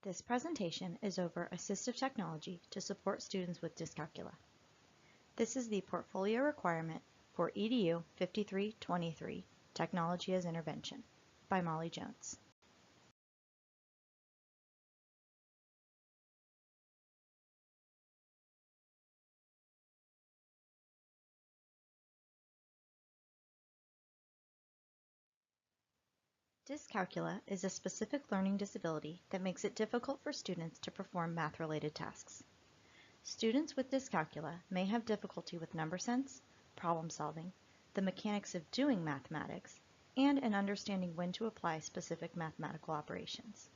This presentation is over assistive technology to support students with dyscalculia. This is the portfolio requirement for EDU 5323, Technology as Intervention, by Molly Jones. Dyscalculia is a specific learning disability that makes it difficult for students to perform math-related tasks. Students with dyscalculia may have difficulty with number sense, problem solving, the mechanics of doing mathematics, and in understanding when to apply specific mathematical operations.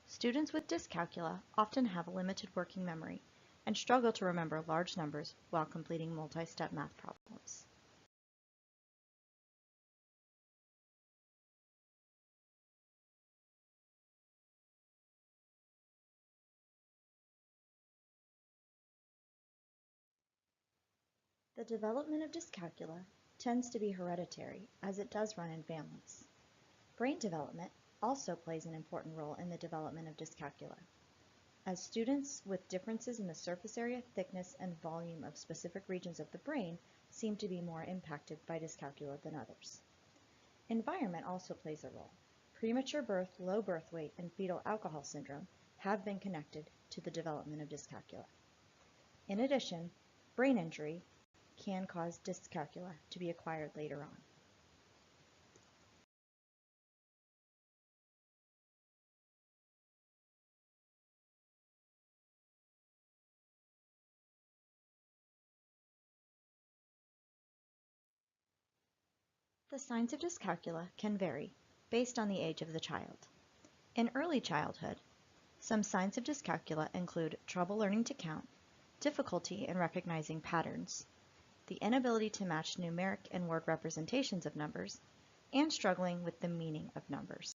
Students with dyscalculia often have limited working memory and struggle to remember large numbers while completing multi-step math problems. The development of dyscalculia tends to be hereditary, as it does run in families. Brain development also plays an important role in the development of dyscalculia, as students with differences in the surface area, thickness, and volume of specific regions of the brain seem to be more impacted by dyscalculia than others. Environment also plays a role. Premature birth, low birth weight, and fetal alcohol syndrome have been connected to the development of dyscalculia. In addition, brain injury can cause dyscalculia to be acquired later on. The signs of dyscalculia can vary based on the age of the child. In early childhood, some signs of dyscalculia include trouble learning to count, difficulty in recognizing patterns, the inability to match numeric and word representations of numbers, and struggling with the meaning of numbers.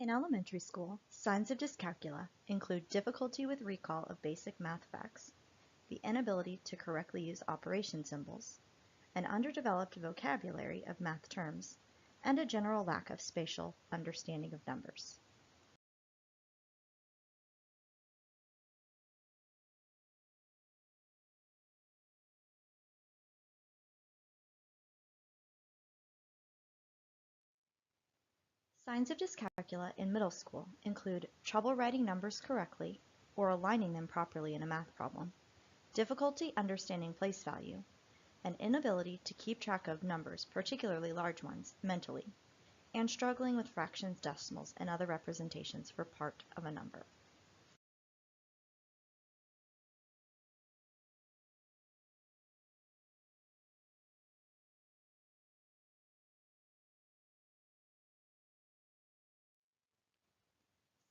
In elementary school, signs of dyscalculia include difficulty with recall of basic math facts, the inability to correctly use operation symbols, an underdeveloped vocabulary of math terms, and a general lack of spatial understanding of numbers. Signs of dyscalculia in middle school include trouble writing numbers correctly or aligning them properly in a math problem, difficulty understanding place value, an inability to keep track of numbers, particularly large ones, mentally, and struggling with fractions, decimals, and other representations for part of a number.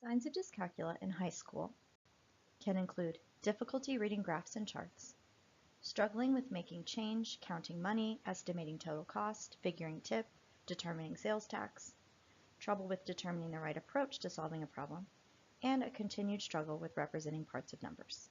Signs of dyscalculia in high school can include difficulty reading graphs and charts, struggling with making change, counting money, estimating total cost, figuring tip, determining sales tax, trouble with determining the right approach to solving a problem, and a continued struggle with representing parts of numbers.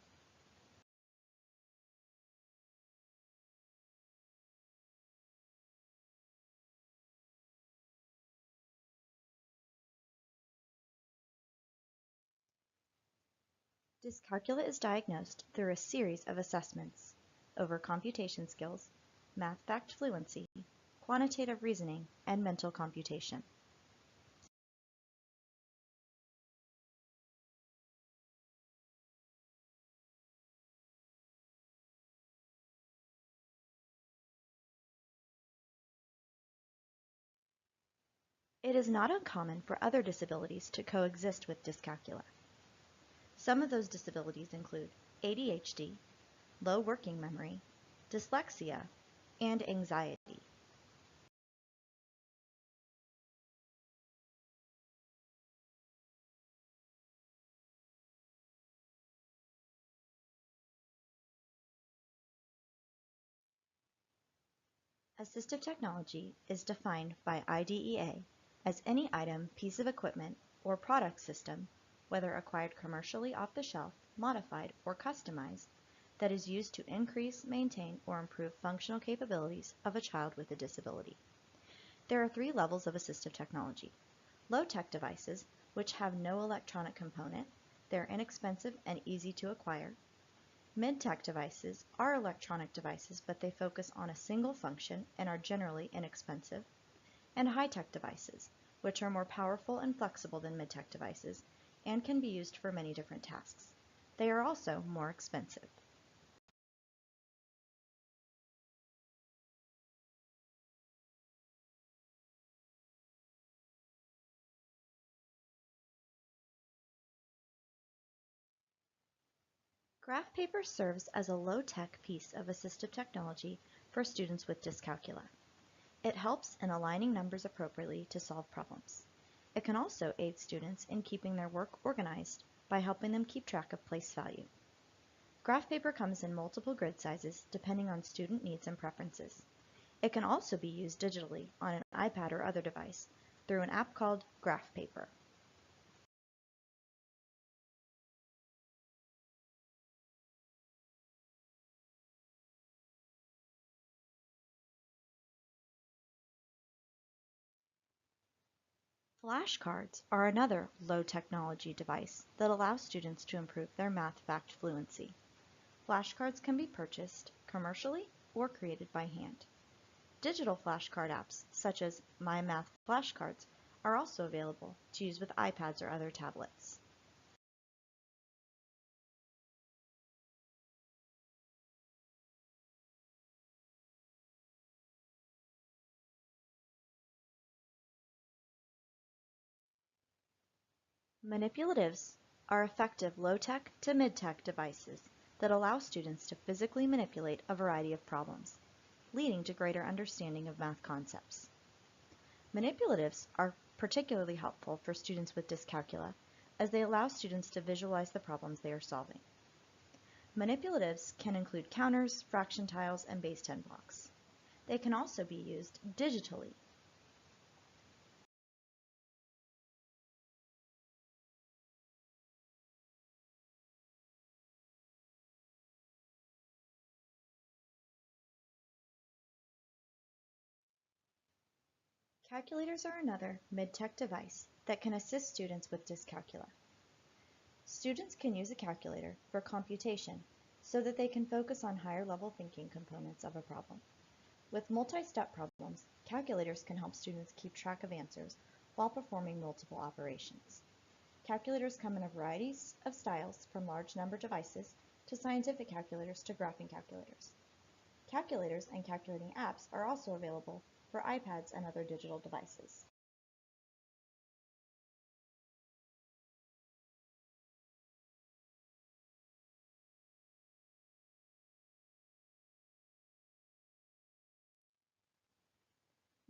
Dyscalculia is diagnosed through a series of assessments over computation skills, math fact fluency, quantitative reasoning, and mental computation. It is not uncommon for other disabilities to coexist with dyscalculia. Some of those disabilities include ADHD, low working memory, dyslexia, and anxiety. Assistive technology is defined by IDEA as any item, piece of equipment, or product system whether acquired commercially off the shelf, modified, or customized, that is used to increase, maintain, or improve functional capabilities of a child with a disability. There are 3 levels of assistive technology. Low-tech devices, which have no electronic component, they're inexpensive and easy to acquire. Mid-tech devices are electronic devices, but they focus on a single function and are generally inexpensive. And high-tech devices, which are more powerful and flexible than mid-tech devices and can be used for many different tasks. They are also more expensive. Graph paper serves as a low-tech piece of assistive technology for students with dyscalculia. It helps in aligning numbers appropriately to solve problems. It can also aid students in keeping their work organized by helping them keep track of place value. Graph paper comes in multiple grid sizes depending on student needs and preferences. It can also be used digitally on an iPad or other device through an app called Graph Paper. Flashcards are another low-technology device that allows students to improve their math fact fluency. Flashcards can be purchased commercially or created by hand. Digital flashcard apps, such as My Math flashcards, are also available to use with iPads or other tablets. Manipulatives are effective low-tech to mid-tech devices that allow students to physically manipulate a variety of problems, leading to greater understanding of math concepts. Manipulatives are particularly helpful for students with dyscalculia as they allow students to visualize the problems they are solving. Manipulatives can include counters, fraction tiles, and base 10 blocks. They can also be used digitally. Calculators are another mid-tech device that can assist students with dyscalculia. Students can use a calculator for computation so that they can focus on higher-level thinking components of a problem. With multi-step problems, calculators can help students keep track of answers while performing multiple operations. Calculators come in a variety of styles, from large number devices to scientific calculators to graphing calculators. Calculators and calculating apps are also available for iPads and other digital devices.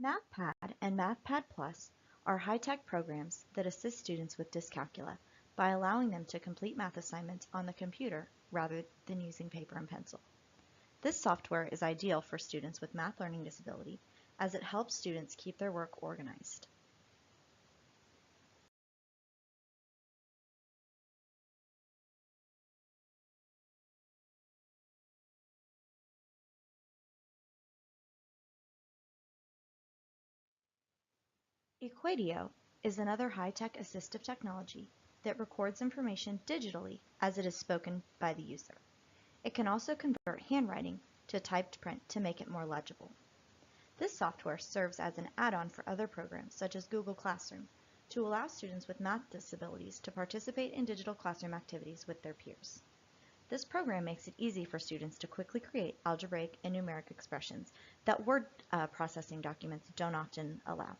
MathPad and MathPad Plus are high-tech programs that assist students with dyscalculia by allowing them to complete math assignments on the computer rather than using paper and pencil. This software is ideal for students with math learning disability as it helps students keep their work organized. Equatio is another high-tech assistive technology that records information digitally as it is spoken by the user. It can also convert handwriting to typed print to make it more legible. This software serves as an add-on for other programs such as Google Classroom to allow students with math disabilities to participate in digital classroom activities with their peers. This program makes it easy for students to quickly create algebraic and numeric expressions that word processing documents don't often allow.